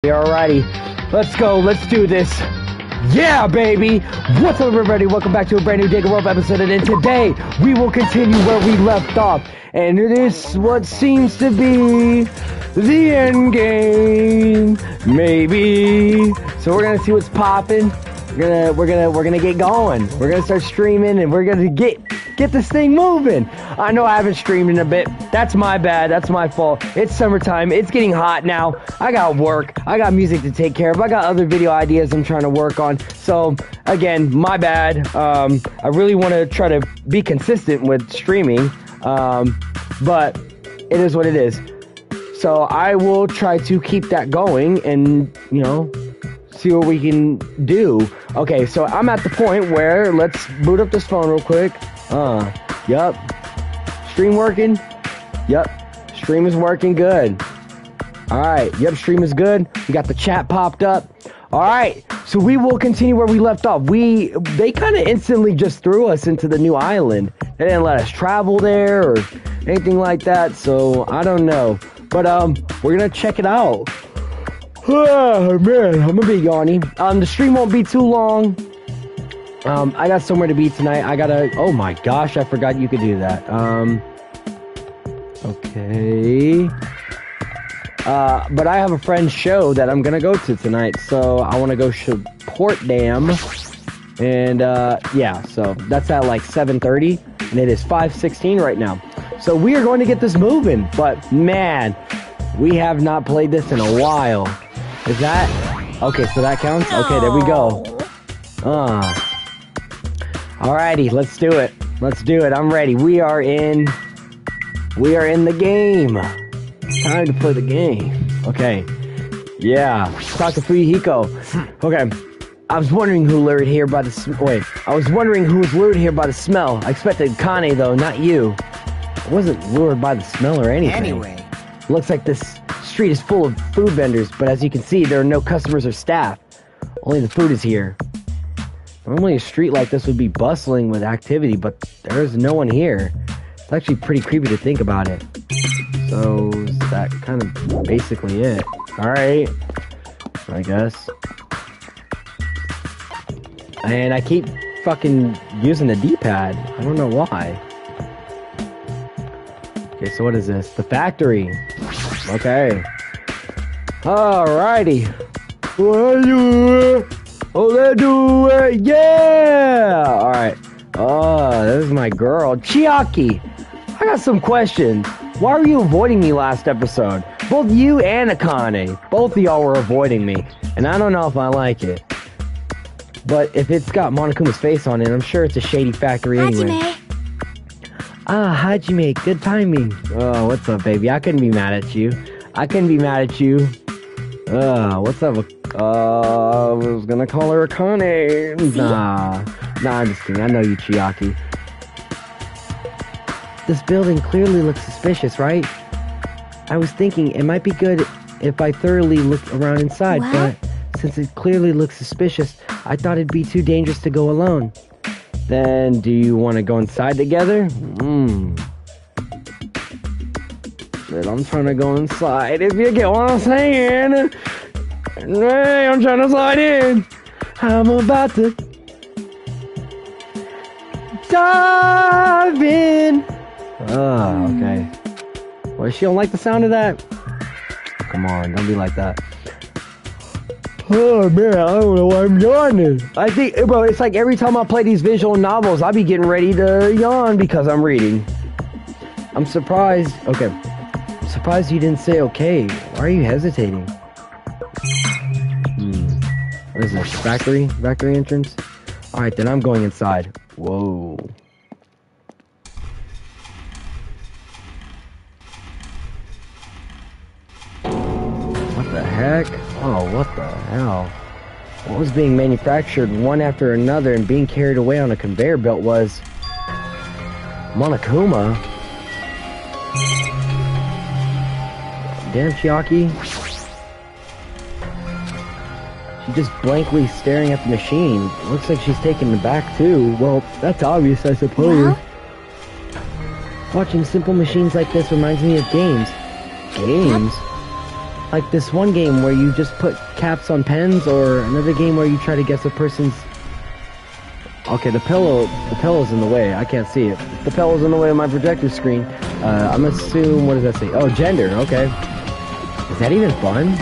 Alrighty, let's go, let's do this. Yeah, baby! What's up, everybody? Welcome back to a brand new Danganronpa episode, and today we will continue where we left off. And it is what seems to be the end game, maybe. So we're gonna see what's popping. We're gonna get going. We're gonna start streaming, and we're gonna get this thing moving. I know I haven't streamed in a bit. That's my bad. That's my fault. It's summertime. It's getting hot now. I got work. I got music to take care of. I got other video ideas I'm trying to work on. So again, my bad. I really want to try to be consistent with streaming, but it is what it is. So I will try to keep that going, and see what we can do. Okay, so I'm at the point where let's boot up this phone real quick. Yup. Stream working? Yup. Stream is working good. Alright, yup, stream is good. We got the chat popped up. Alright, so we will continue where we left off. They kind of instantly just threw us into the new island. They didn't let us travel there or anything like that, so I don't know. But, we're gonna check it out. Oh, man, I'm gonna be yawning. The stream won't be too long. I got somewhere to be tonight. Oh my gosh, I forgot you could do that. Okay. But I have a friend's show that I'm gonna go to tonight, so I wanna go support them. And, yeah, so that's at like 7:30, and it is 5:16 right now. So we are going to get this moving, but man, we have not played this in a while. Is that? Okay, so that counts? Okay, there we go. Alrighty, let's do it. Let's do it. I'm ready. We are in the game. It's time to play the game. Okay. Yeah. Talk to Fuyuhiko. Okay. I was wondering who lured here by the I was wondering who was lured here by the smell. I expected Kane though, not you. I wasn't lured by the smell or anything. Anyway. Looks like this street is full of food vendors, but as you can see, there are no customers or staff. Only the food is here. Normally a street like this would be bustling with activity, but there's no one here. It's actually pretty creepy to think about it. So, is that kind of basically it? Alright. I guess. And I keep fucking using the D-pad. I don't know why. Okay, so what is this? The factory. Okay. Alrighty. What you? Oh, let's do it. Yeah. All right. Oh, this is my girl, Chiaki. I got some questions. Why were you avoiding me last episode? Both you and Akane. Both of y'all were avoiding me, and I don't know if I like it. But if it's got Monokuma's face on it, I'm sure it's a shady factory anyway. Hajime. Ah, Hajime. Good timing. Oh, what's up, baby? I couldn't be mad at you. What's up? I was gonna call her Akane. Nah, I'm just kidding. I know you, Chiaki. This building clearly looks suspicious, right? I was thinking it might be good if I thoroughly looked around inside, but since it clearly looks suspicious, I thought it'd be too dangerous to go alone. Then, do you want to go inside together? But I'm trying to go inside, if you get what I'm saying. Hey, I'm trying to slide in. I'm about to dive in. Oh, okay. Well, she don't like the sound of that? Come on, don't be like that. Oh, man, I don't know why I'm yawning. I think, bro, it's like every time I play these visual novels, I be getting ready to yawn because I'm reading. I'm surprised. Okay. I'm surprised you didn't say okay. Why are you hesitating? What is this? Factory entrance? Alright, then I'm going inside. Whoa. What the heck? Oh, what the hell? What was being manufactured one after another and being carried away on a conveyor belt was Monokuma? Damn, Chiaki. She's just blankly staring at the machine. Looks like she's taken aback too. Well, that's obvious, I suppose. Well? Watching simple machines like this reminds me of games. Games? Yep. like this one game where you just put caps on pens, or another game where you try to guess a person's... Okay, the pillow's in the way. I can't see it. The pillow's in the way of my projector screen. I'm assuming, what does that say? Oh, gender, okay. Is that even fun?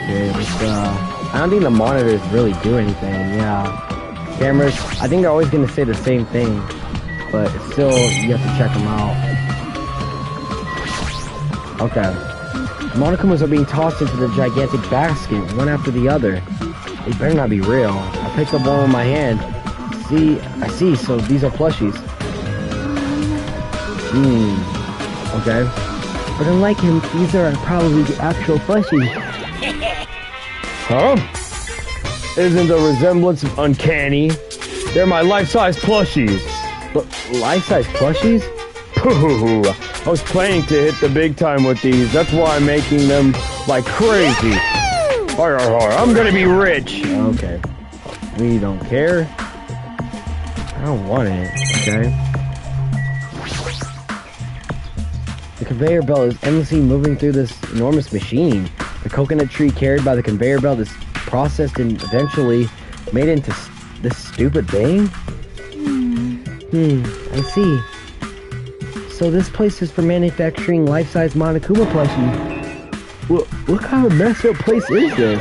Okay, I don't think the monitors really do anything, yeah. Cameras, I think they're always going to say the same thing, but still, you have to check them out. Okay. Monokumas are being tossed into the gigantic basket, one after the other. They better not be real. I picked up one with my hand. I see, so these are plushies. Okay. But unlike him, these are probably the actual plushies. Huh? Isn't the resemblance uncanny? They're my life-size plushies. But life-size plushies? Pooh! I was planning to hit the big time with these. That's why I'm making them like crazy. I'm gonna be rich. Okay. We don't care. I don't want it. Okay. The conveyor belt is endlessly moving through this enormous machine. The coconut tree carried by the conveyor belt is processed and eventually made into this stupid thing? I see. So this place is for manufacturing life-size Monokuma plushies. What kind of messed up place is this?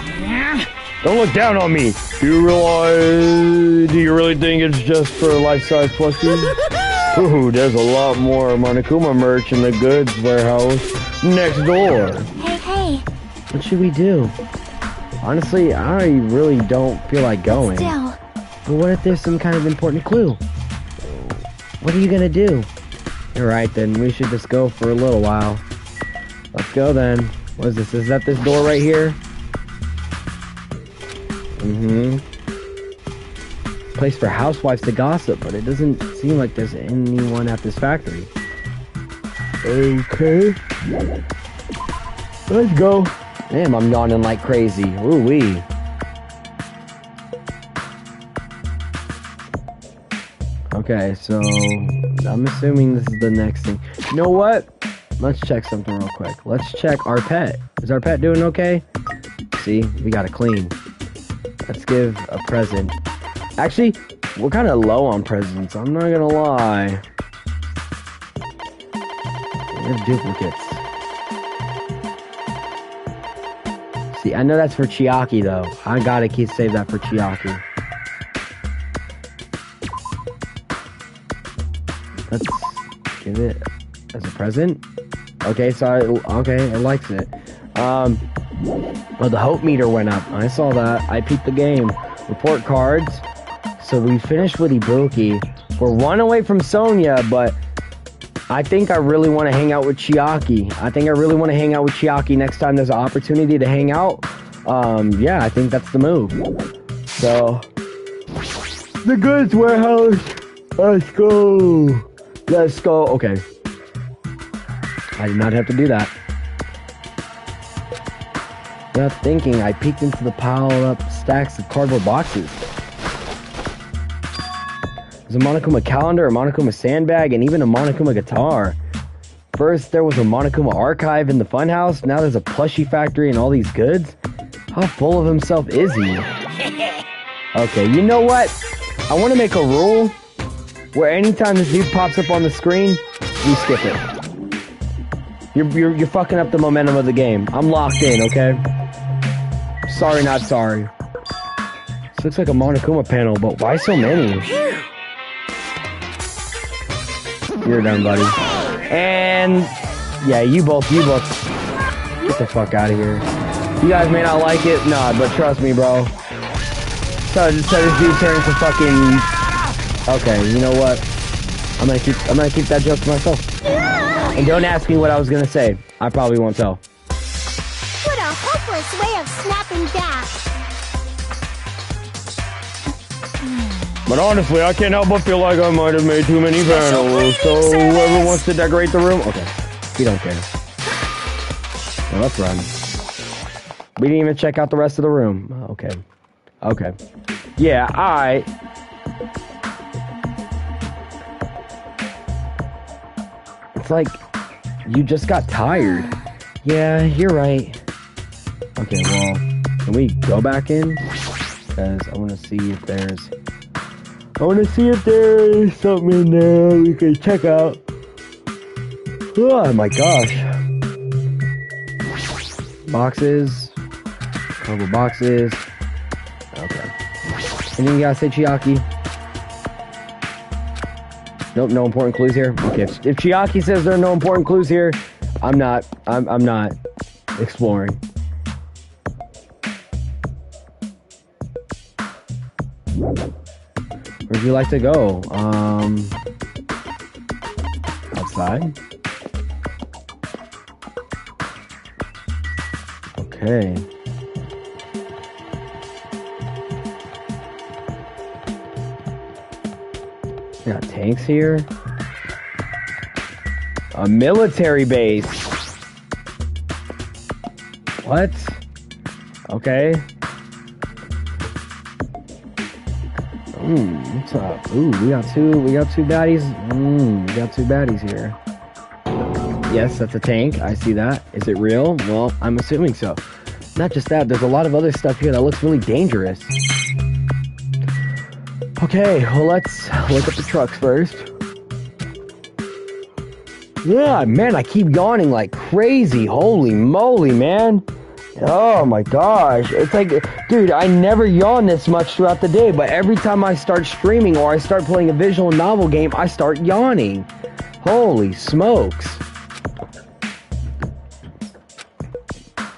Don't look down on me! Do you really think it's just for life-size plushies? Ooh, there's a lot more Monokuma merch in the goods warehouse next door. Hey. What should we do? Honestly, I really don't feel like going. Still. But what if there's some kind of important clue? What are you gonna do? Alright then, we should just go for a little while. Let's go then. What is this? Is that this door right here? Place for housewives to gossip, but it doesn't seem like there's anyone at this factory. Okay. Let's go. Damn, I'm yawning like crazy. Ooh-wee. Okay, so I'm assuming this is the next thing. You know what? Let's check something real quick. Let's check our pet. Is our pet doing okay? See, we gotta clean. Let's give a present. Actually, we're kind of low on presents. I'm not gonna lie. We have duplicates. See, I know that's for Chiaki though. I gotta save that for Chiaki. Let's give it as a present. Okay, so it likes it. Oh, the hope meter went up. I saw that. I peeped the game. Report cards. So we finished with Ibuki. We're one away from Sonia, but I think I really want to hang out with Chiaki. Next time there's an opportunity to hang out. Yeah, I think that's the move. So, the goods warehouse. Let's go. Okay. I did not have to do that. Without thinking, I peeked into the piled up stacks of cardboard boxes. There's a Monokuma calendar, a Monokuma sandbag, and even a Monokuma guitar. First, there was a Monokuma archive in the funhouse. Now there's a plushie factory and all these goods. How full of himself is he? Okay, you know what? I want to make a rule where anytime this dude pops up on the screen, we skip it. You're fucking up the momentum of the game. I'm locked in, okay? Sorry, not sorry. This looks like a Monokuma panel, but why so many? You're done, buddy. And yeah, you both get the fuck out of here. You guys may not like it, nah, but trust me, bro. So this dude turns to fucking. Okay, you know what? I'm gonna keep that joke to myself. And don't ask me what I was gonna say. I probably won't tell. What a hopeless way of snapping back. But honestly, I can't help but feel like I might have made too many panels. So whoever wants to decorate the room, okay. We don't care. Well, let's run. We didn't even check out the rest of the room. Okay. Yeah, like you just got tired. Yeah, you're right. Okay, well, can we go back in? Because I want to see if there's... something in there we can check out. Oh my gosh. Boxes. Couple boxes. Okay. Anything you gotta say, Chiaki? Nope, no important clues here. Okay, if Chiaki says there are no important clues here, I'm not exploring. Where'd you like to go? Outside? Okay. We got tanks here. A military base. What? Okay. What's up? Ooh, we got two baddies. We got two baddies here. Yes, that's a tank. I see that. Is it real? Well, I'm assuming so. Not just that, there's a lot of other stuff here that looks really dangerous. Okay, well, let's look at the trucks first. Yeah, man, I keep yawning like crazy. Holy moly, man. Oh my gosh. It's like, dude, I never yawn this much throughout the day, but every time I start streaming or I start playing a visual novel game, I start yawning. Holy smokes.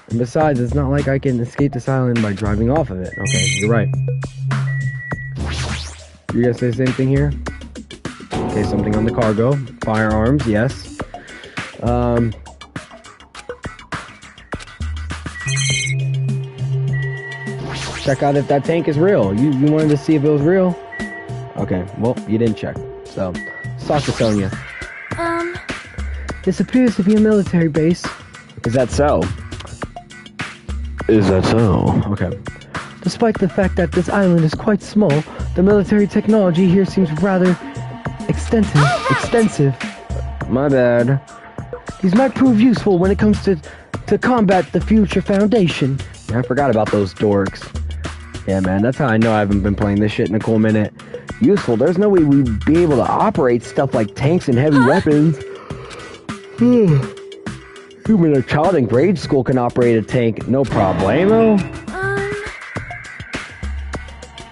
And besides, it's not like I can escape this island by driving off of it. Okay, you're right. You're gonna say the same thing here? Okay, something on the cargo. Firearms, yes. Check out if that tank is real. You wanted to see if it was real? Okay, well, you didn't check. So, talk to Sonia. This appears to be a military base. Is that so? Is that so? Okay. Despite the fact that this island is quite small, the military technology here seems rather extensive. My bad. These might prove useful when it comes to combat the future Foundation. Yeah, I forgot about those dorks. Yeah, man, that's how I know I haven't been playing this shit in a cool minute. Useful? There's no way we'd be able to operate stuff like tanks and heavy weapons. Even a child in grade school can operate a tank, no problemo.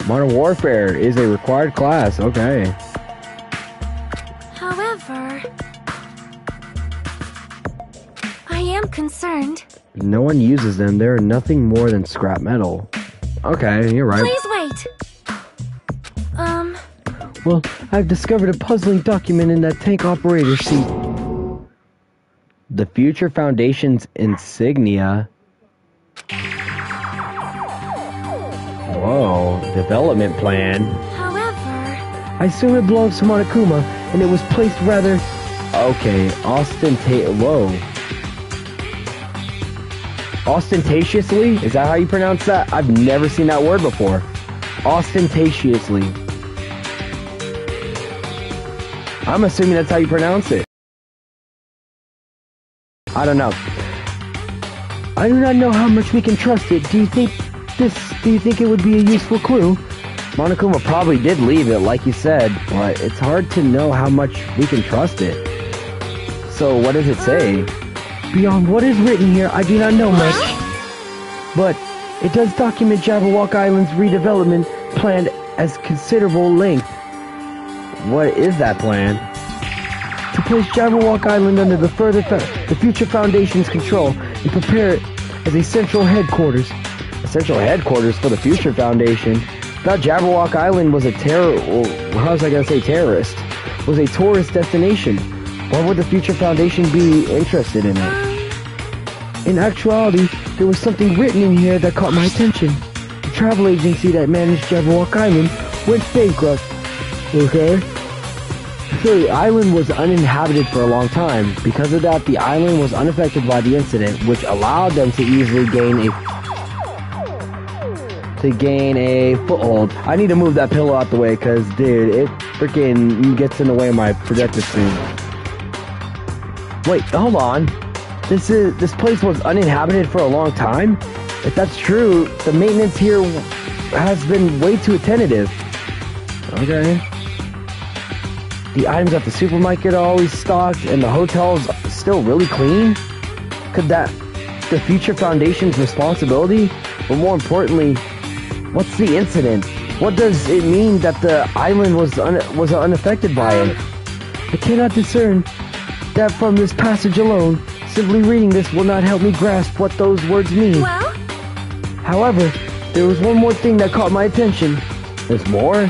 Modern Warfare is a required class, okay. However, I am concerned. No one uses them. They're nothing more than scrap metal. Okay, you're right. Please wait. Well, I've discovered a puzzling document in that tank operator seat. The Future Foundation's insignia. Whoa, development plan. However, I assume it belongs to Monokuma, and it was placed rather... Okay, ostentatiously? Is that how you pronounce that? I've never seen that word before. Ostentatiously. I'm assuming that's how you pronounce it. I don't know. I do not know how much we can trust it. Do you think it would be a useful clue? Monokuma probably did leave it, like you said, but it's hard to know how much we can trust it. So what does it say? Beyond what is written here, I do not know much. But it does document Jabberwock Island's redevelopment plan as considerable length. What is that plan? To place Jabberwock Island under the Future Foundation's control and prepare it as a central headquarters. A central headquarters for the Future Foundation? Thought Jabberwock Island was a terrorist? Was a tourist destination. Why would the Future Foundation be interested in it? In actuality, there was something written in here that caught my attention. The travel agency that managed Jabberwock Island went bankrupt. Okay? So the island was uninhabited for a long time. Because of that, the island was unaffected by the incident, which allowed them to easily gain a foothold. I need to move that pillow out the way, cause dude, it freaking gets in the way of my projective screen. Wait, hold on. This place was uninhabited for a long time? If that's true, the maintenance here has been way too attentive. Okay. The items at the supermarket are always stocked, and the hotel's still really clean? Could that the Future Foundation's responsibility? But more importantly, what's the incident? What does it mean that the island was unaffected by it? I cannot discern that from this passage alone. Simply reading this will not help me grasp what those words mean. Well? However, there was one more thing that caught my attention. There's more?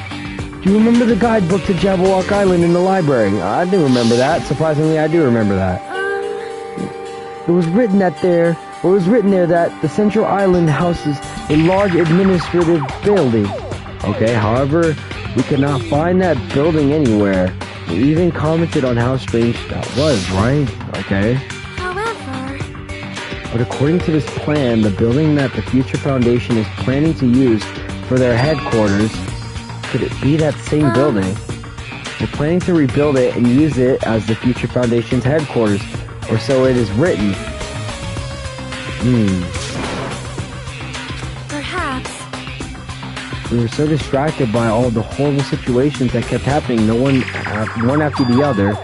Do you remember the guidebook to Jabberwock Island in the library? I do remember that. Surprisingly, I do remember that. It was written there that the central island houses a large administrative building. Okay, however, we could not find that building anywhere. We even commented on how strange that was, right? Okay. However... But according to this plan, the building that the Future Foundation is planning to use for their headquarters, could it be that same building? They're planning to rebuild it and use it as the Future Foundation's headquarters, or so it is written. Perhaps. We were so distracted by all the horrible situations that kept happening, one after the other,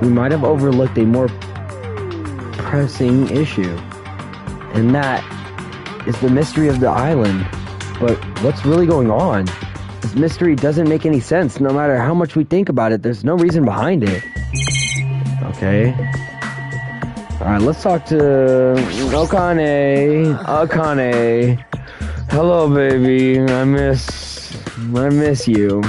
we might have overlooked a more pressing issue. And that is the mystery of the island. But what's really going on? This mystery doesn't make any sense. No matter how much we think about it, there's no reason behind it. Okay. Alright, let's talk to Akane. Akane. Hello, baby. I miss you.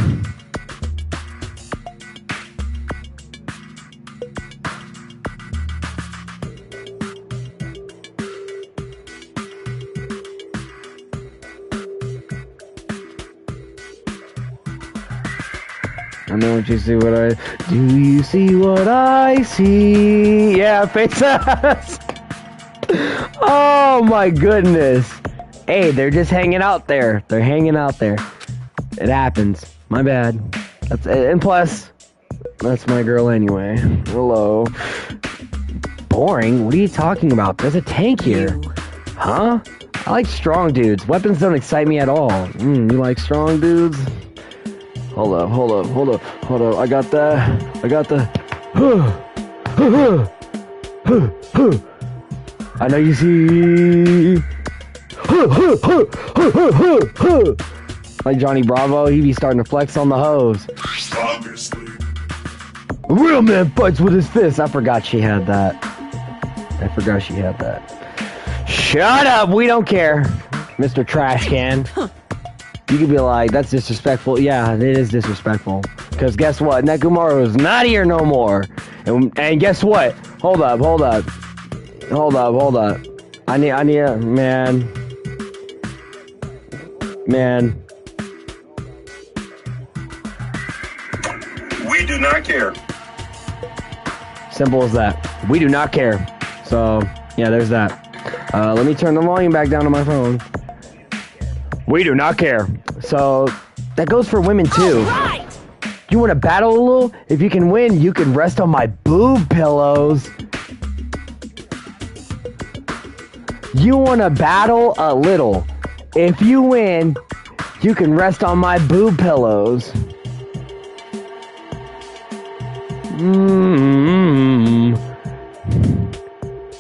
Don't you see what I... Do you see what I see? Yeah, face ass! Oh my goodness! Hey, they're just hanging out there. They're hanging out there. It happens. My bad. And plus, that's my girl anyway. Hello. Boring? What are you talking about? There's a tank here. Huh? I like strong dudes. Weapons don't excite me at all. You like strong dudes? Hold up. I got that. I know you see. Like Johnny Bravo, he be starting to flex on the hose. Obviously. A real man fights with his fists. I forgot she had that. Shut up, we don't care, Mr. Trash Can. You could be like, that's disrespectful. Yeah, it is disrespectful. Because guess what? Nekomaru's not here no more. And guess what? Hold up. I need a man. We do not care. Simple as that. We do not care. So, yeah, there's that. Let me turn the volume back down on my phone. We do not care. So, that goes for women too. Right. You want to battle a little? If you can win, you can rest on my boob pillows. You want to battle a little? If you win, you can rest on my boob pillows.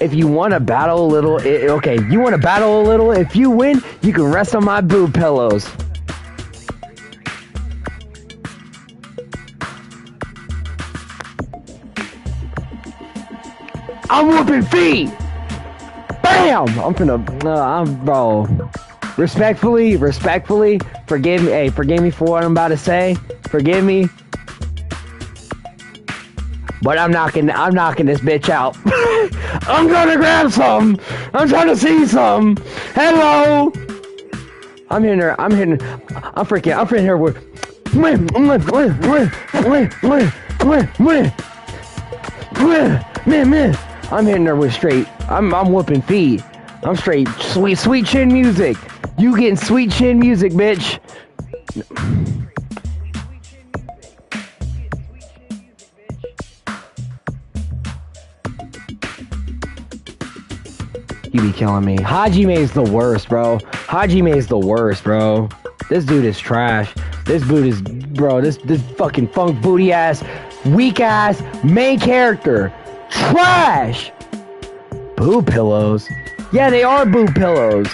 If you want to battle a little, okay, you want to battle a little? If you win, you can rest on my boob pillows. I'm whooping feet! Bam! Bro. Respectfully, forgive me. Hey, forgive me for what I'm about to say. Forgive me. But I'm knocking this bitch out. I'm gonna grab some. I'm trying to see some. Hello. I'm hitting her with. I'm hitting her with straight. I'm whooping feet. I'm straight sweet chin music. You getting sweet chin music, bitch. You be killing me. Hajime's the worst, bro. Hajime's the worst, bro. This dude is trash. This dude is, bro, this fucking funk booty ass, weak ass main character. Trash! Boo pillows. Yeah, they are boo pillows.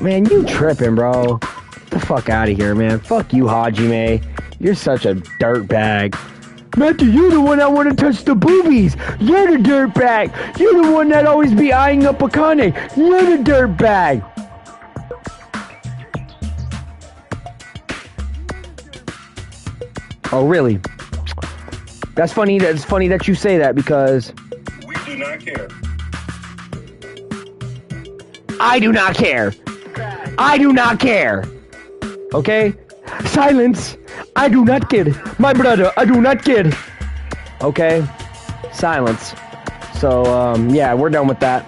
Man, you tripping, bro. Get the fuck out of here, man. Fuck you, Hajime. You're such a dirtbag. Matthew, you're the one that want to touch the boobies. You're the dirtbag. You're the one that always be eyeing up Akane. You're the dirtbag. Oh, really? That's funny. That's funny that you say that because We do not care. I do not care. I do not care. Okay? Silence. I do not care. My brother, I do not care. Okay? Silence. So, yeah, we're done with that.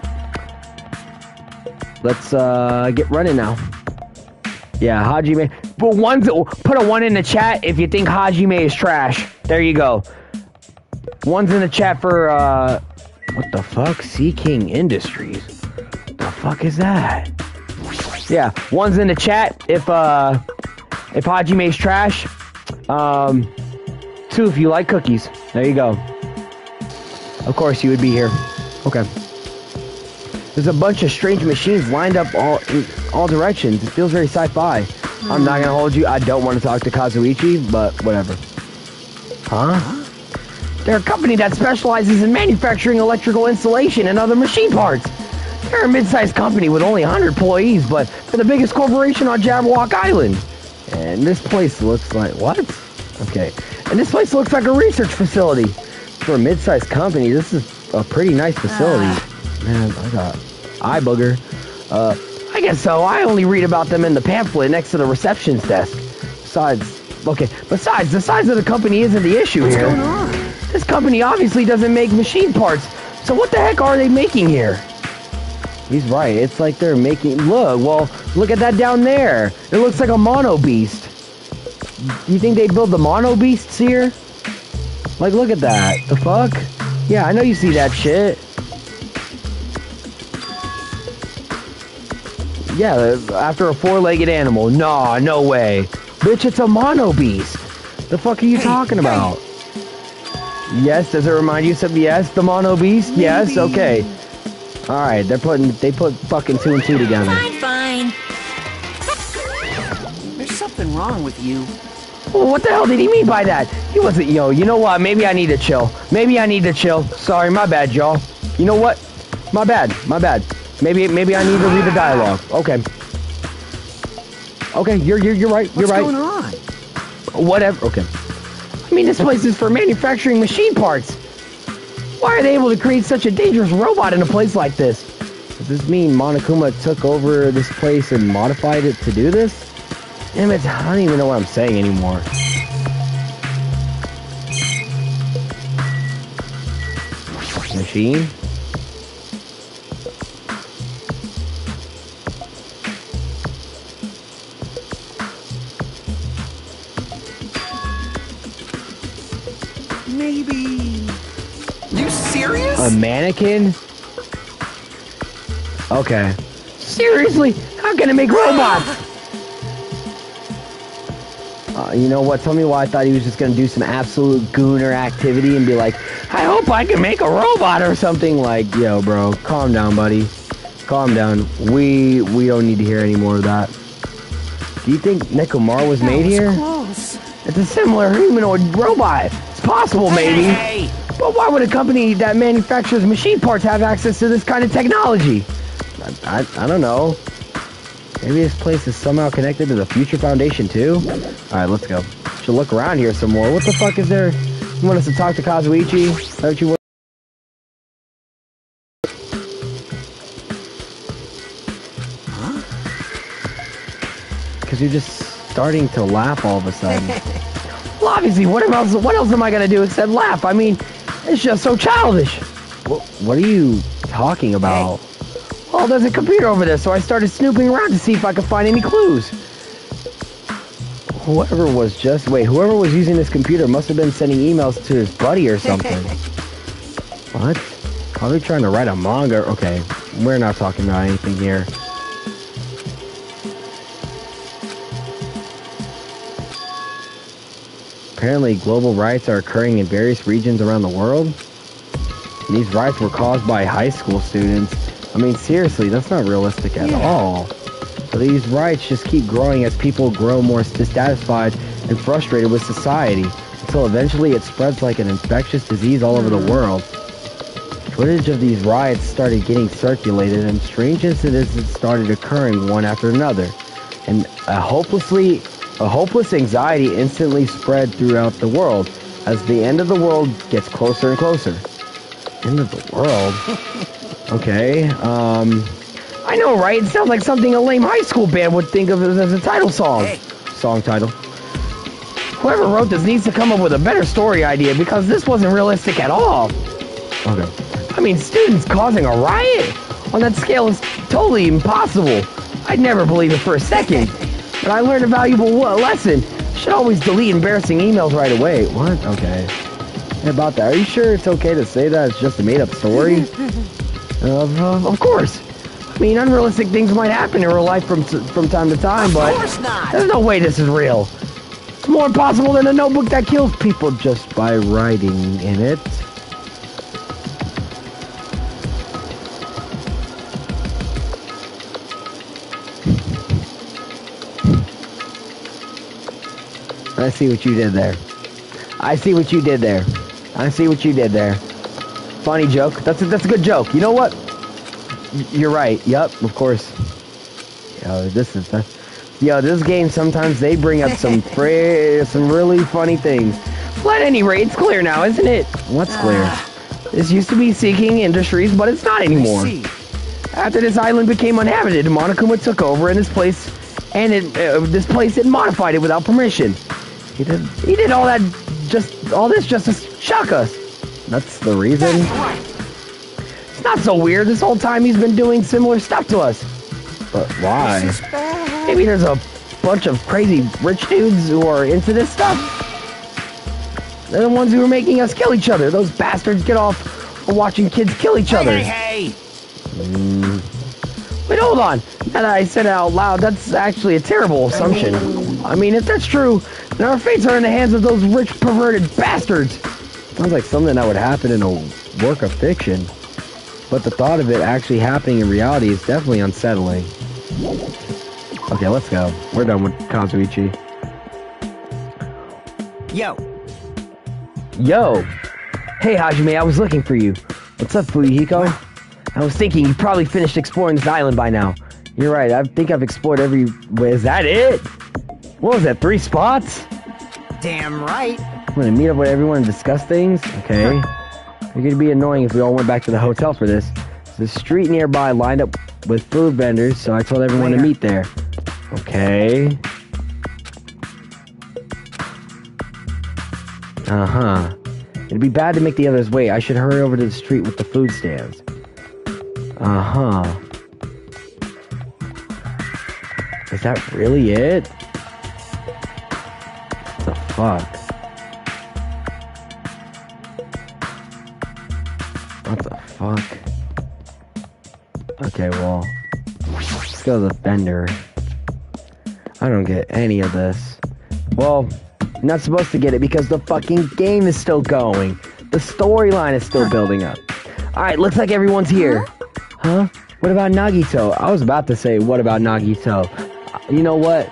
Let's, get running now. Yeah, Hajime. But put a 1 in the chat if you think Hajime is trash. There you go. 1's in the chat for, what the fuck? Sea King Industries. The fuck is that? Yeah, 1's in the chat if Hajime's trash. 2 if you like cookies. There you go. Of course you would be here. Okay. There's a bunch of strange machines lined up in all directions. It feels very sci-fi. I'm not gonna hold you. I don't want to talk to Kazuichi, but whatever. Huh? They're a company that specializes in manufacturing electrical installation and other machine parts. They're a mid-sized company with only 100 employees, but they're the biggest corporation on Jabberwock Island. And this place looks like... What? Okay. And this place looks like a research facility. For a mid-sized company, this is a pretty nice facility. Man, I got eye booger. I guess so. I only read about them in the pamphlet next to the reception's desk. Besides, the size of the company isn't the issue here. What's going on? This company obviously doesn't make machine parts. So what the heck are they making here? He's right. It's like they're making... Look at that down there. It looks like a mono beast. You think they build the mono beasts here? Like, look at that. The fuck? Yeah, I know you see that shit. Yeah, after a 4-legged animal. Nah, no way. Bitch, it's a mono beast. The fuck are you talking about? Yes, does it remind you of something? Yes, the mono beast? Maybe. Yes, okay. Alright, they put fucking 2 and 2 together. Fine. There's something wrong with you. Well, what the hell did he mean by that? He wasn't, yo, you know what? Maybe I need to chill. Sorry, my bad, y'all. You know what? My bad. Maybe I need to read the dialogue. Okay. Okay, you're right. You're right. What's going on? Whatever. Okay. I mean, this place is for manufacturing machine parts. Why are they able to create such a dangerous robot in a place like this? Does this mean Monokuma took over this place and modified it to do this? Damn it, I don't even know what I'm saying anymore. Machine? Maybe... You serious? A mannequin? Okay. Seriously? How can it make robots? You know what? Tell me why I thought he was just gonna do some absolute gooner activity and be like, I hope I can make a robot or something. Like, yo, bro, calm down, buddy. Calm down. We don't need to hear any more of that. Do you think Nekomar was made here? Close. It's a similar humanoid robot. It's possible, maybe. Hey. But why would a company that manufactures machine parts have access to this kind of technology? I don't know. Maybe this place is somehow connected to the Future Foundation too? Alright, let's go. Should look around here some more. What the fuck is there? You want us to talk to Kazuichi? Is that what you want? Because you're just starting to laugh all of a sudden. Well, obviously, what else am I gonna do except laugh? I mean, it's just so childish. What are you talking about? Hey. Well, there's a computer over there, so I started snooping around to see if I could find any clues. Whoever was using this computer must have been sending emails to his buddy or something. What? Probably trying to write a manga. Okay, We're not talking about anything here. Apparently, global riots are occurring in various regions around the world. And these riots were caused by high school students. I mean, seriously, that's not realistic at all. But these riots just keep growing as people grow more dissatisfied and frustrated with society, until eventually it spreads like an infectious disease all over the world. Footage of these riots started getting circulated, and strange incidents started occurring one after another. And a hopeless anxiety instantly spread throughout the world as the end of the world gets closer and closer. End of the world? Okay, I know, right? It sounds like something a lame high school band would think of as a title song. Hey. Song title. Whoever wrote this needs to come up with a better story idea, because this wasn't realistic at all. Okay. I mean, students causing a riot? On that scale is totally impossible. I'd never believe it for a second. But I learned a valuable lesson. Should always delete embarrassing emails right away. What? Okay. Hey, about that, are you sure it's okay to say that it's just a made-up story? Of course. I mean, unrealistic things might happen in real life from time to time, but Of course not. there's no way this is real. It's more impossible than a notebook that kills people just by writing in it. I see what you did there. I see what you did there. I see what you did there. Funny joke. That's a good joke. You know what? You're right. Yup, of course. Yo, this game, sometimes they bring up some really funny things. Well, at any rate, it's clear now, isn't it? What's clear? This used to be Seeking Industries, but it's not anymore. After this island became uninhabited, Monokuma took over in this place, and it modified it without permission. He did all this just to shock us. That's the reason. It's not so weird. This whole time he's been doing similar stuff to us. But why? Maybe there's a bunch of crazy rich dudes who are into this stuff. They're the ones who are making us kill each other. Those bastards get off watching kids kill each other. Hey. Wait, hold on. Now that I said it out loud, that's actually a terrible assumption. I mean, if that's true, then our fates are in the hands of those rich, perverted bastards. Sounds like something that would happen in a work of fiction. But the thought of it actually happening in reality is definitely unsettling. Okay, let's go. We're done with Kazuichi. Yo. Yo! Hey, Hajime, I was looking for you. What's up, Fuyuhiko? I was thinking you probably finished exploring this island by now. You're right, I think I've explored every... Wait, is that it? What was that, 3 spots? Damn right. I'm gonna meet up with everyone and discuss things? Okay. It's gonna be annoying if we all went back to the hotel for this. There's a street nearby lined up with food vendors, so I told everyone to meet there. Okay. Uh-huh. It'd be bad to make the others wait. I should hurry over to the street with the food stands. Uh-huh. Is that really it? What the fuck? What the fuck? Okay, well, let's go to the vendor. I don't get any of this. Well, you're not supposed to get it because the fucking game is still going. The storyline is still building up. Alright, looks like everyone's here. Huh? What about Nagito? I was about to say, what about Nagito? You know what?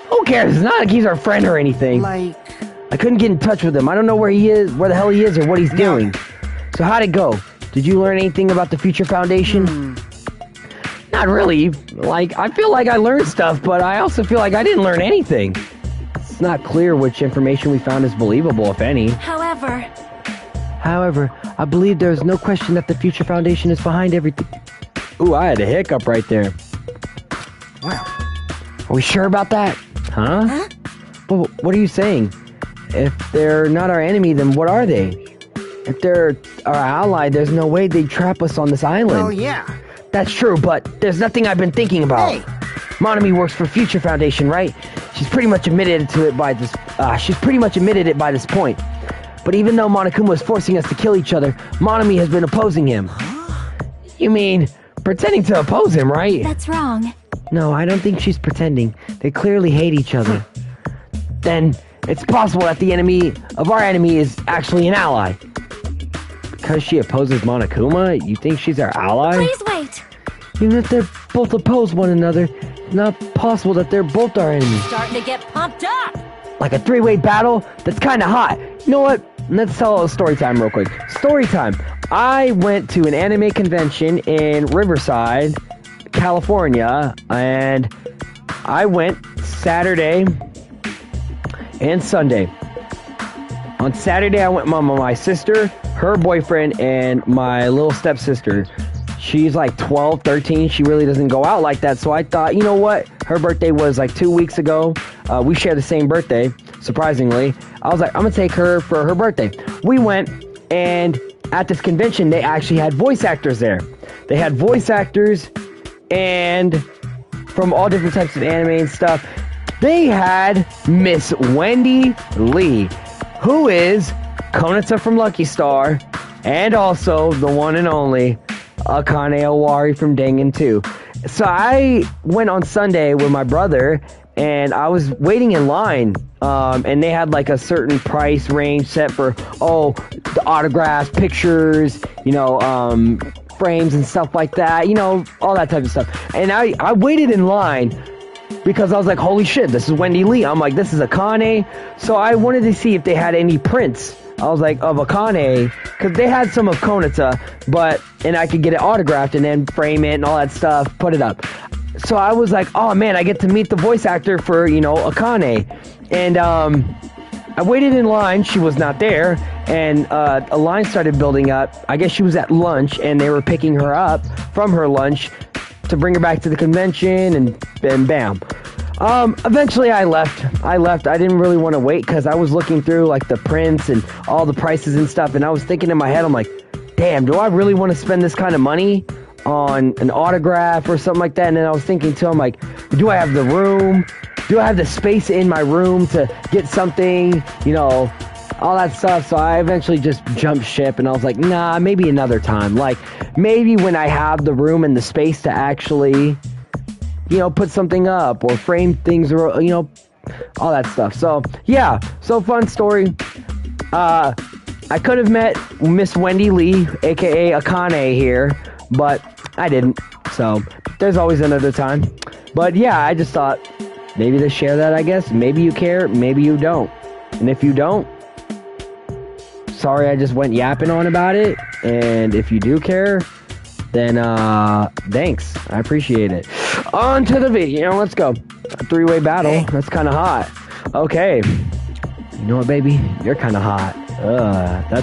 Who cares? It's not like he's our friend or anything. Like... I couldn't get in touch with him. I don't know where he is, where the hell he is, or what he's doing. So how'd it go? Did you learn anything about the Future Foundation? Not really. Like, I feel like I learned stuff, but I also feel like I didn't learn anything. It's not clear which information we found is believable, if any. However, I believe there is no question that the Future Foundation is behind everything. Ooh, I had a hiccup right there. Well. Are we sure about that? Huh? But what are you saying? If they're not our enemy, then what are they? If they're our ally, there's no way they'd trap us on this island. Oh, yeah. That's true, but there's nothing I've been thinking about. Hey. Monami works for Future Foundation, right? She's pretty much admitted to it by this. She's pretty much admitted it by this point. But even though Monokuma is forcing us to kill each other, Monami has been opposing him. You mean pretending to oppose him, right? That's wrong. No, I don't think she's pretending. They clearly hate each other. Then it's possible that the enemy of our enemy is actually an ally. Because she opposes Monokuma, you think she's our ally? Please wait. Even if they're both oppose one another, it's not possible that they're both our enemies. Starting to get pumped up. Like a three-way battle? That's kind of hot. You know what? Let's tell a story time real quick. Story time. I went to an anime convention in Riverside, California, and I went Saturday and Sunday. On Saturday, I went with my sister, her boyfriend, and my little stepsister. She's like 12, 13. She really doesn't go out like that. So I thought, you know what? Her birthday was like 2 weeks ago. We share the same birthday, surprisingly. I was like, I'm going to take her for her birthday. We went, and at this convention, they actually had voice actors there. They had voice actors and from all different types of anime and stuff. They had Miss Wendy Lee, who is Konata from Lucky Star, and also the one and only Akane Owari from Dangan 2. So I went on Sunday with my brother, and I was waiting in line, and they had like a certain price range set for, the autographs, pictures, frames and stuff like that, all that type of stuff. And I waited in line because I was like, holy shit, this is Wendy Lee. I'm like, this is Akane. So I wanted to see if they had any prints. I was like, of Akane, because they had some of Konata, and I could get it autographed and then frame it and all that stuff, put it up. So I was like, oh man, I get to meet the voice actor for, Akane. And I waited in line, she was not there, and a line started building up. I guess she was at lunch, and they were picking her up from her lunch to bring her back to the convention, and bam. Eventually I left. I didn't really want to wait because I was looking through like the prints and all the prices and stuff, and I was thinking in my head, I'm like, damn, do I really want to spend this kind of money on an autograph or something like that? And then I was thinking too, I'm like, do I have the room? Do I have the space in my room to get something, all that stuff? So I eventually just jumped ship, and I was like, nah, maybe another time. Like, maybe when I have the room and the space to actually, put something up or frame things or, all that stuff. So, yeah, so fun story. I could have met Miss Wendy Lee, aka Akane here, but I didn't. So, there's always another time. But yeah, I just thought, maybe they share that, I guess. Maybe you care, maybe you don't. And if you don't, sorry I just went yapping on about it. And if you do care, then thanks. I appreciate it. On to the video. Let's go. A three-way battle. That's kind of hot. Okay. You know what, baby? You're kind of hot.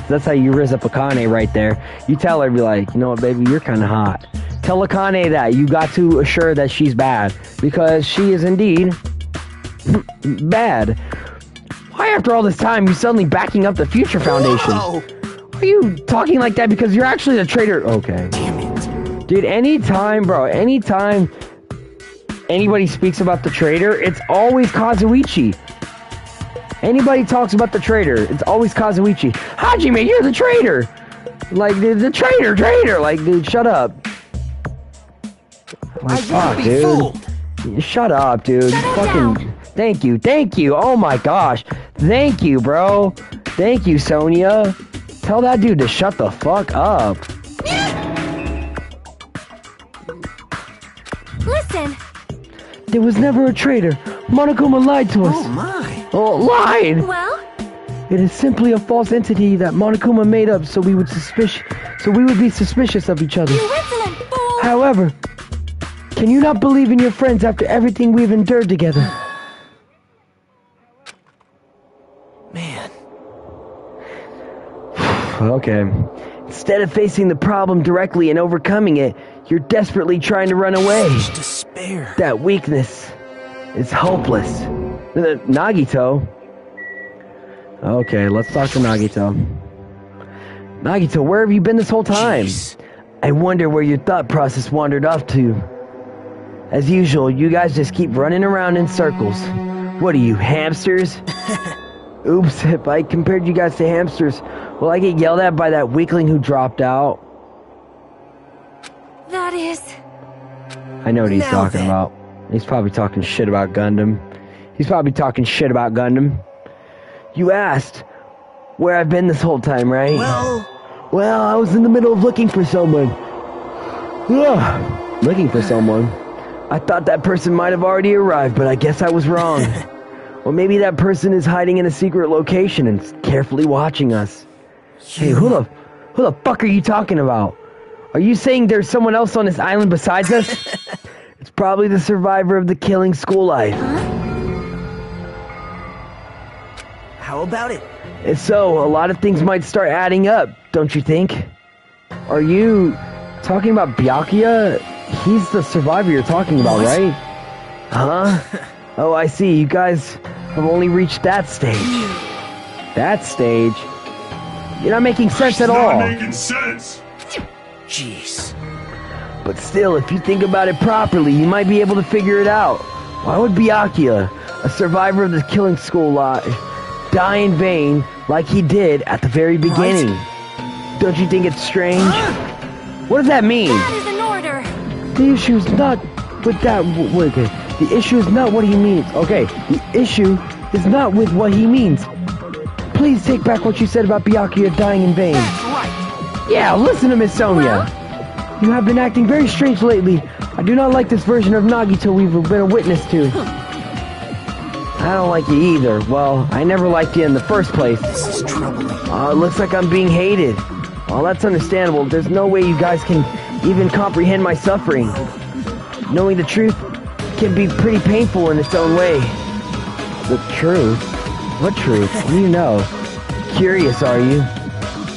That's how you riz up Akane right there. You tell her, be like, you know what, baby? You're kind of hot. Tell Akane that. You got to assure that she's bad. Because she is indeed bad. Why after all this time you suddenly backing up the Future Foundation? Whoa. Are you talking like that because you're actually the traitor? Okay. Damn it. Dude, anytime anybody speaks about the traitor, it's always Kazuichi. Anybody talks about the traitor, it's always Kazuichi. Hajime, you're the traitor! Like, the traitor! Like, dude, shut up. Like, fuck, dude. Fooled. Shut up, dude. Fucking... Thank you. Oh my gosh. Thank you, bro. Thank you, Sonia. Tell that dude to shut the fuck up. Listen. There was never a traitor. Monokuma lied to us. Oh my. Oh, lied! Well? It is simply a false entity that Monokuma made up so we would be suspicious of each other. You insolent fool! However, can you not believe in your friends after everything we've endured together? Man. Okay. Instead of facing the problem directly and overcoming it, you're desperately trying to run away. Such despair. That weakness is hopeless. Nagito? Okay, let's talk to Nagito. Nagito, where have you been this whole time? Jeez. I wonder where your thought process wandered off to. As usual, you guys just keep running around in circles. What are you, hamsters? Oops, if I compared you guys to hamsters, will I get yelled at by that weakling who dropped out? That is... I know what he's Now talking then. about. He's probably talking shit about Gundam. He's probably talking shit about Gundam. You asked where I've been this whole time, right? Well, I was in the middle of looking for someone. Ugh, looking for someone. I thought that person might have already arrived, but I guess I was wrong. Or maybe that person is hiding in a secret location and carefully watching us. Hey, who the fuck are you talking about? Are you saying there's someone else on this island besides us? It's probably the survivor of the killing school life. How about it? If so, a lot of things might start adding up, don't you think? Are you talking about Byakuya? He's the survivor you're talking about, What? right? Huh? Oh, I see. You guys have only reached that stage. That stage? You're not making sense at It's all. not making sense. Jeez. But still, if you think about it properly, you might be able to figure it out. Why would Byakuya, a survivor of the killing school life, die in vain like he did at the very beginning? Don't you think it's strange? What does that mean? That is an order. The issue is not with that. Okay. The issue is not what he means. Okay. The issue is not with what he means. Please take back what you said about Byakuya dying in vain. That's right. Yeah, listen to Miss Sonia. You have been acting very strange lately. I do not like this version of Nagito we've been a witness to. I don't like you either. Well, I never liked you in the first place. This is troubling. It looks like I'm being hated. Well, that's understandable. There's no way you guys can even comprehend my suffering. Knowing the truth can be pretty painful in its own way. The truth? What truth? What do you know? Curious, are you?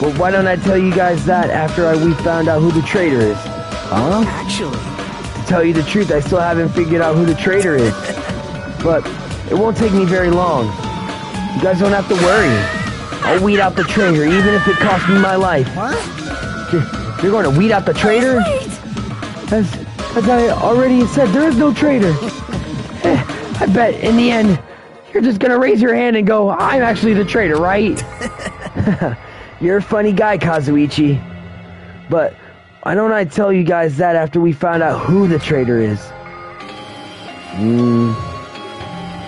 Well, why don't I tell you guys that after we found out who the traitor is? Huh? Actually, To tell you the truth, I still haven't figured out who the traitor is. But it won't take me very long. You guys don't have to worry. I'll weed out the traitor, even if it costs me my life. what? You're going to weed out the traitor? Wait! As I already said, there is no traitor. I bet in the end, you're just going to raise your hand and go, I'm actually the traitor, right? You're a funny guy, Kazuichi. But why don't I tell you guys that after we found out who the traitor is?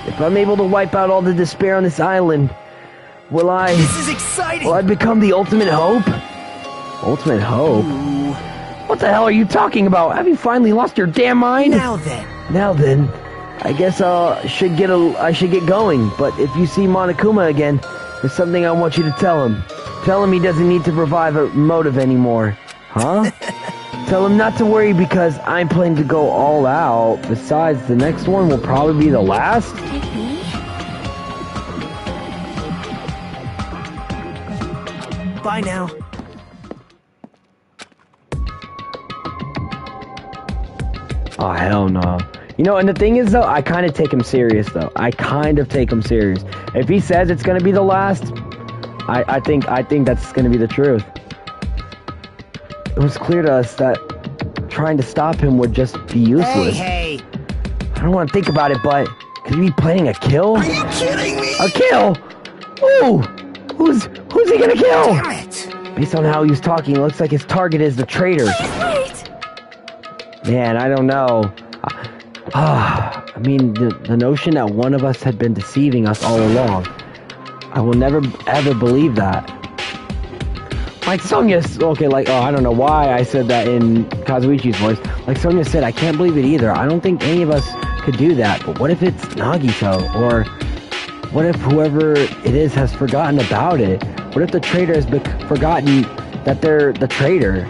If I'm able to wipe out all the despair on this island, will I This is exciting. become the ultimate hope? Ultimate hope? Ooh. What the hell are you talking about? Have you finally lost your damn mind? Now then. Now then, I guess I should get going. But if you see Monokuma again, there's something I want you to tell him. Tell him he doesn't need to provide a motive anymore. Huh? Tell him not to worry because I'm planning to go all out. Besides, the next one will probably be the last. Bye now. Oh, hell no. You know, and the thing is, though, I kind of take him serious, though. I kind of take him serious. If he says it's going to be the last, I think that's going to be the truth. It was clear to us that trying to stop him would just be useless. Hey. I don't want to think about it, but could he be planning a kill? Are you kidding me? A kill? Ooh! Who's he gonna kill? Damn it. Based on how he was talking, it looks like his target is the traitor. Wait! Man, I don't know. I mean, the notion that one of us had been deceiving us all along. I will never, ever believe that. Like Sonya, okay, I don't know why I said that in Kazuichi's voice. Like Sonya said, I can't believe it either. I don't think any of us could do that. But what if it's Nagito? Or what if whoever it is has forgotten about it? What if the traitor has forgotten that they're the traitor?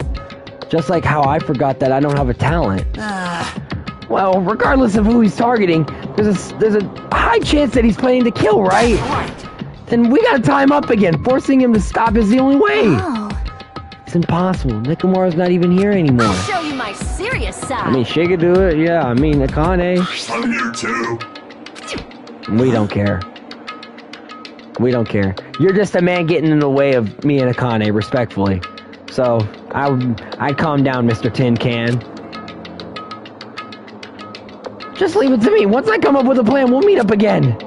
Just like how I forgot that I don't have a talent. Well, regardless of who he's targeting, there's a high chance that he's planning to kill, right? Then we gotta tie him up again. Forcing him to stop is the only way. Oh, It's impossible. Nekomura's not even here anymore. I'll show you my serious side. I mean, she could do it. Yeah, I mean, Akane. I'm here too. We don't care. We don't care. You're just a man getting in the way of me and Akane, respectfully. So, I'd calm down, Mr. Tin Can. Just leave it to me. Once I come up with a plan, we'll meet up again.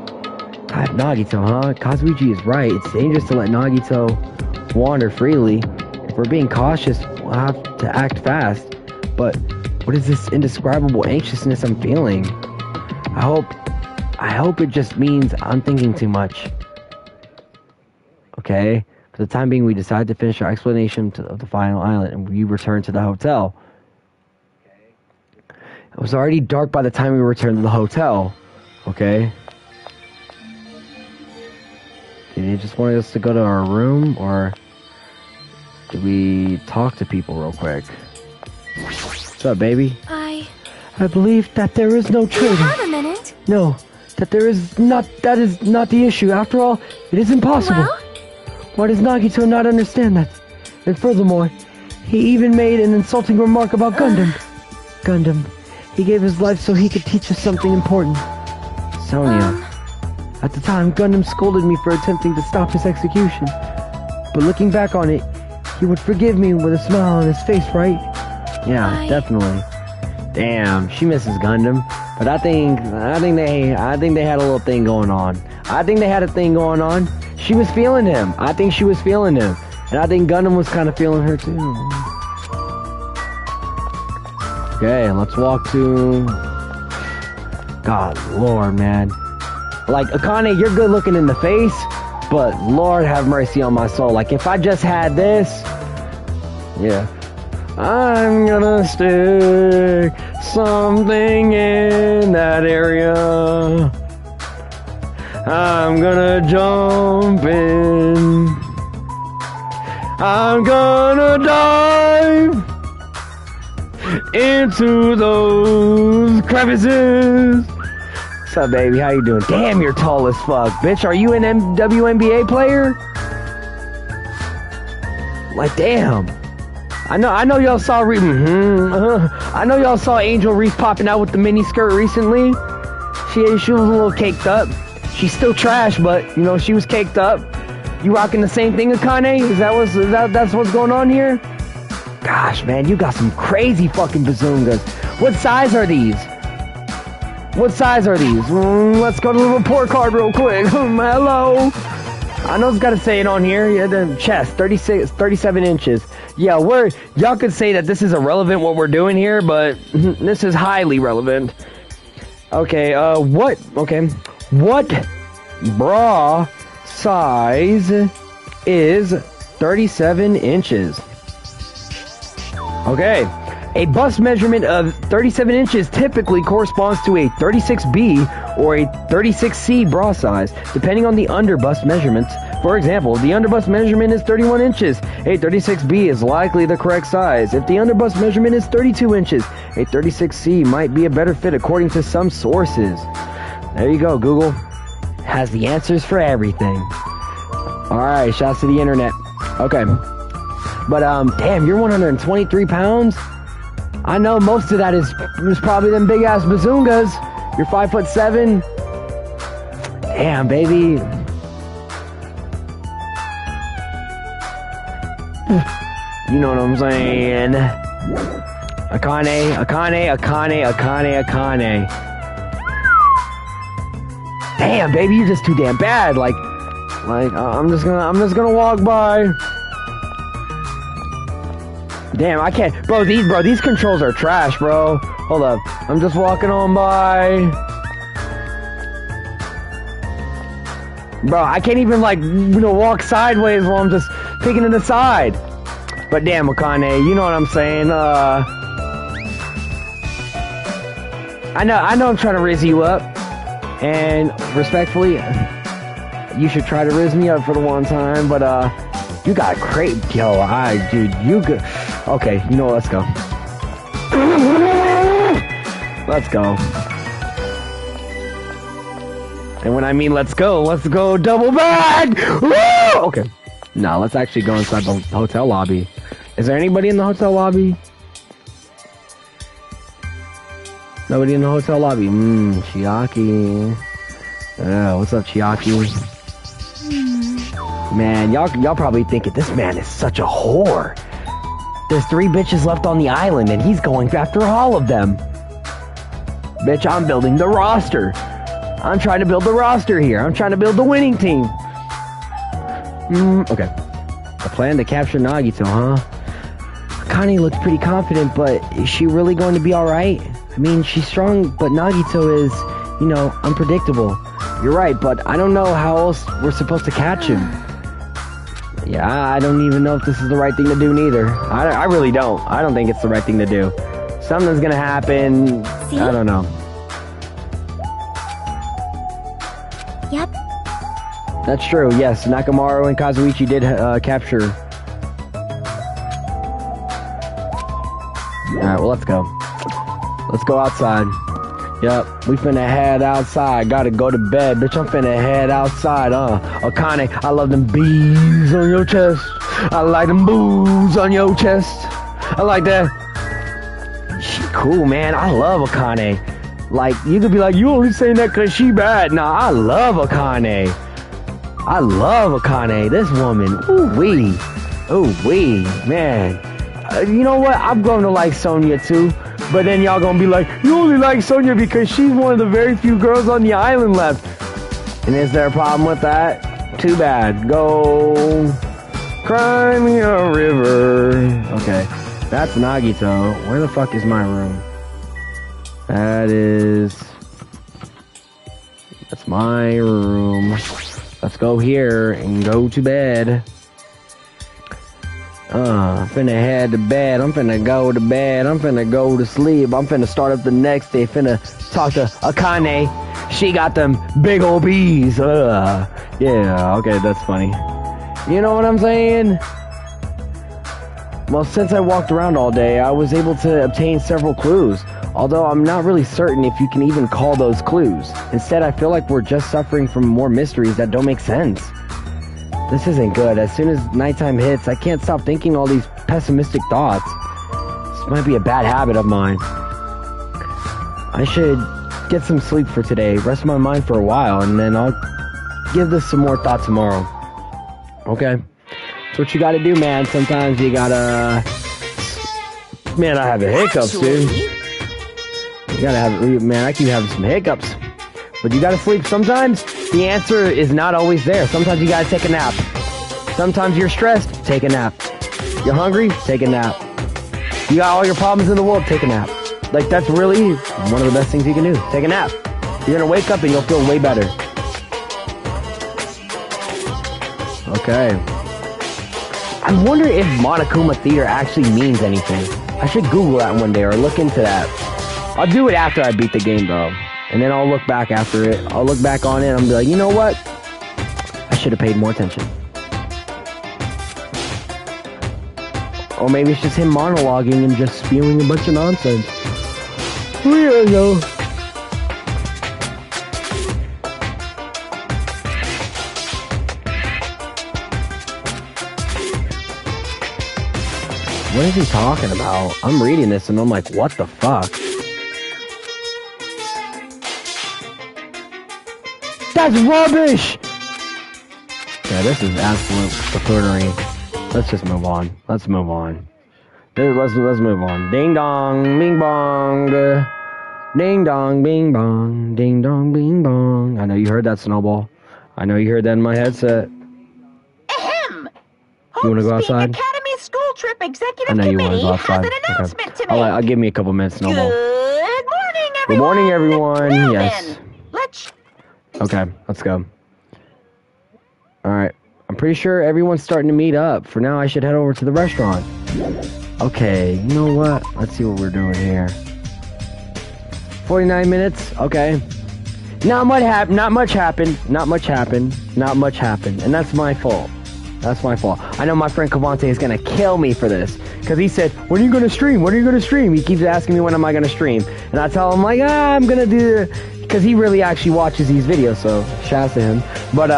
God, Nagito, huh? Kazuichi is right. It's dangerous to let Nagito wander freely. If we're being cautious, we'll have to act fast. but what is this indescribable anxiousness I'm feeling? I hope it just means I'm thinking too much. Okay? For the time being, we decided to finish our explanation of the final island, and we returned to the hotel. It was already dark by the time we returned to the hotel. Okay? Did he just want us to go to our room, or did we talk to people real quick? What's up, baby? I believe that there is no traitor. Have a minute. No, that is not the issue. After all, it is impossible. Well? Why does Nagito not understand that? And furthermore, he even made an insulting remark about Gundam. Gundam. He gave his life so he could teach us something important. Sonia. At the time, Gundam scolded me for attempting to stop his execution. But looking back on it, he would forgive me with a smile on his face, right? Yeah, definitely. Damn, she misses Gundam. But I think they had a little thing going on. I think they had a thing going on. She was feeling him. I think she was feeling him. And I think Gundam was kind of feeling her too. Okay, let's walk to... God, Lord, man. Like, Akane, you're good looking in the face, but Lord have mercy on my soul. Like, if I just had this... Yeah. I'm gonna stick something in that area. I'm gonna jump in. I'm gonna dive into those crevices. What's up, baby? How you doing? Damn, you're tall as fuck, bitch. Are you an WNBA player? Like, damn. I know y'all saw I know y'all saw Angel Reese popping out with the mini skirt recently. She was a little caked up. She's still trash, but you know she was caked up. You rocking the same thing, Akane? That's what's going on here? Gosh, man, you got some crazy fucking bazungas. What size are these? What size are these? Let's go to the report card real quick. Hello. I know it's got to say it on here. Yeah, the chest, 37 inches. Yeah, y'all could say that this is irrelevant what we're doing here, but this is highly relevant. Okay, what bra size is 37 inches? Okay, a bust measurement of 37 inches typically corresponds to a 36B or a 36C bra size, depending on the underbust measurements. For example, the underbust measurement is 31 inches. A 36B is likely the correct size. If the underbust measurement is 32 inches, a 36C might be a better fit according to some sources. There you go, Google. Has the answers for everything. Alright, shouts to the internet. Okay. But, damn, you're 123 pounds? I know most of that is probably them big-ass bazungas. You're 5'7". Damn, baby. You know what I'm saying? Akane. Damn, baby, you're just too damn bad. Like, I'm just gonna walk by. Damn, I can't, bro. These controls are trash, bro. Hold up, I'm just walking on by. Bro, I can't even walk sideways while I'm just picking it aside. But damn, Akane, you know what I'm saying? I know I'm trying to riz you up, and respectfully, you should try to riz me up for the one time. But you got great, dude, you good. Okay, you know what? Let's go. Let's go. And when I mean let's go double bag. Woo! Okay. Now let's actually go inside the hotel lobby. Is there anybody in the hotel lobby? Nobody in the hotel lobby. Chiaki. What's up, Chiaki? Man, y'all probably thinking this man is such a whore. There's 3 bitches left on the island and he's going after all of them. Bitch, I'm building the roster. I'm trying to build the roster here. I'm trying to build the winning team. Okay. A plan to capture Nagito, huh? Akane looked pretty confident, but is she really going to be alright? I mean, she's strong, but Nagito is, you know, unpredictable. You're right, but I don't know how else we're supposed to catch him. Yeah, I don't even know if this is the right thing to do neither. I really don't. I don't think it's the right thing to do. Something's gonna happen. See? I don't know. Yep. That's true, yes. Nakamaru and Kazuichi did capture. Alright, well, let's go. Let's go outside. Yep, we finna head outside. Gotta go to bed. Bitch, I'm finna head outside, Akane, I love them bees on your chest. I like them boos on your chest. I like that. She cool, man. I love Akane. Like, you could be like, you only saying that cause she bad. Nah, I love Akane. I love Akane. This woman. Ooh-wee. Ooh-wee. Man. You know what? I'm going to like Sonya too. But then y'all gonna be like, you only like Sonya because she's one of the very few girls on the island left. And is there a problem with that? Too bad. Go cry me a river. Okay, that's Nagito. Where the fuck is my room? That's my room. Let's go here and go to bed. I'm finna head to bed. I'm finna go to bed. I'm finna go to sleep. I'm finna start up the next day. Finna talk to Akane. She got them big old bees. Yeah, okay, that's funny. You know what I'm saying? Well, since I walked around all day, I was able to obtain several clues. Although I'm not really certain if you can even call those clues. Instead, I feel like we're just suffering from more mysteries that don't make sense. This isn't good. As soon as nighttime hits, I can't stop thinking all these pessimistic thoughts. This might be a bad habit of mine. I should get some sleep for today, rest my mind for a while, and then I'll give this some more thought tomorrow. Okay? That's what you gotta do, man. Sometimes you gotta... Man, I have hiccups, dude. You gotta have... Man, I keep having some hiccups. But you gotta sleep. Sometimes the answer is not always there. Sometimes you gotta take a nap. Sometimes you're stressed, take a nap. You're hungry, take a nap. You got all your problems in the world, take a nap. Like, that's really one of the best things you can do. Take a nap. You're gonna wake up and you'll feel way better. Okay. I wonder if Monokuma Theater actually means anything. I should Google that one day or look into that. I'll do it after I beat the game, though. And then I'll look back after it. I'll look back on it and I'll be like, you know what? I should have paid more attention. Or maybe it's just him monologuing and just spewing a bunch of nonsense. Weird, though. What is he talking about? I'm reading this and I'm like, what the fuck? That's rubbish! Yeah, this is absolute buffoonery. Let's just move on. Let's move on. Let's move on. Ding dong, bing bong. Ding dong, bing bong. Ding dong, bing bong. I know you heard that, Snowball. I know you heard that in my headset. Ahem! You wanna go outside? Academy School Trip Executive I know you want to Committee go outside. has an announcement to make. I'll give me a couple minutes, Snowball. Good morning, everyone. Good morning, everyone. Now Yes. then, let's... Okay, let's go. Alright. I'm pretty sure everyone's starting to meet up. For now, I should head over to the restaurant. Okay, you know what? Let's see what we're doing here. 49 minutes? Okay. Not much happened. Not much happened. And that's my fault. That's my fault. I know my friend Cavante is going to kill me for this. Because he said, when are you going to stream? When are you going to stream? He keeps asking me when am I going to stream. And I tell him, like, I'm going to do... Because he really actually watches these videos, so shouts to him. But,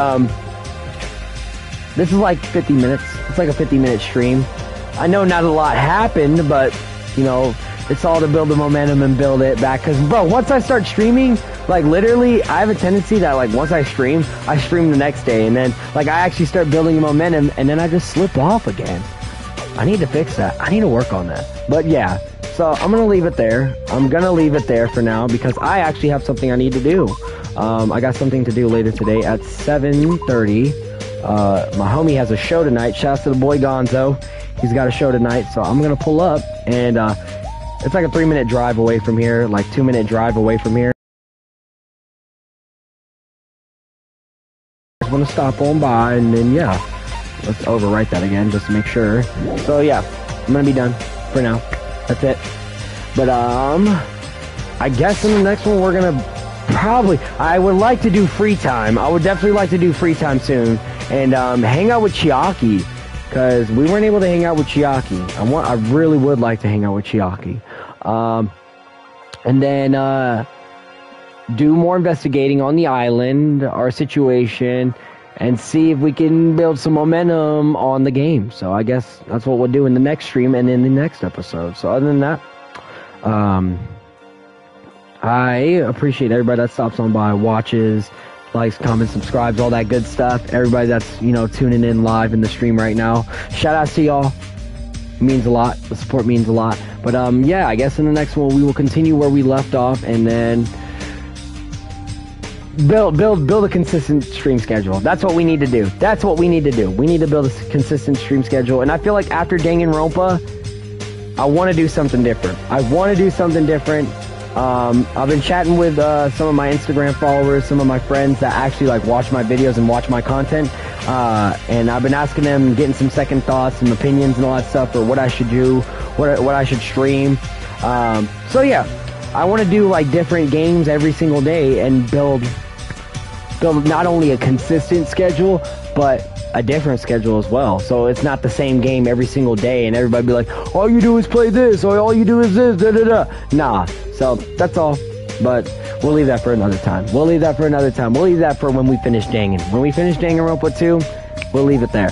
this is like 50 minutes. It's like a 50-minute stream. I know not a lot happened, but, you know, it's all to build the momentum and build it back. Because, bro, once I start streaming, like, literally, I have a tendency that, like, once I stream the next day. And then, like, I actually start building momentum, and then I just slip off again. I need to fix that. I need to work on that. But, yeah. So, I'm going to leave it there. I'm going to leave it there for now because I actually have something I need to do. I got something to do later today at 7:30. My homie has a show tonight. Shouts to the boy Gonzo. He's got a show tonight, so I'm gonna pull up, and it's like a 3-minute drive away from here, like 2-minute drive away from here. I'm gonna stop on by, and then yeah, let's overwrite that again just to make sure. So yeah, I'm gonna be done for now. That's it. But I guess in the next one we're gonna probably, I would like to do free time. I would definitely like to do free time soon, and hang out with Chiaki, because we weren't able to hang out with Chiaki. I really would like to hang out with Chiaki. And then do more investigating on the island, our situation, and see if we can build some momentum on the game. So I guess that's what we'll do in the next stream and in the next episode. So other than that, I appreciate everybody that stops on by, watches, likes, comments, subscribes, all that good stuff. Everybody that's, you know, tuning in live in the stream right now. Shout out to y'all. It means a lot. The support means a lot. But yeah, I guess in the next one we will continue where we left off, and then build a consistent stream schedule. That's what we need to do. That's what we need to do. We need to build a consistent stream schedule. And I feel like after Danganronpa, I want to do something different. I've been chatting with some of my Instagram followers, some of my friends that actually like watch my videos and watch my content, and I've been asking them, getting some second thoughts and opinions and all that stuff, or what I should do, what I should stream. So yeah, I want to do like different games every single day and build not only a consistent schedule, but a different schedule as well. So it's not the same game every single day and everybody be like, all you do is play this, or all you do is this, da da da. Nah. So that's all. But we'll leave that for another time. We'll leave that for when we finish Dangan. When we finish Danganronpa 2, we'll leave it there.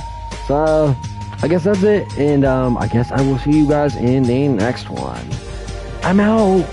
So I guess that's it. And I guess I will see you guys in the next one. I'm out.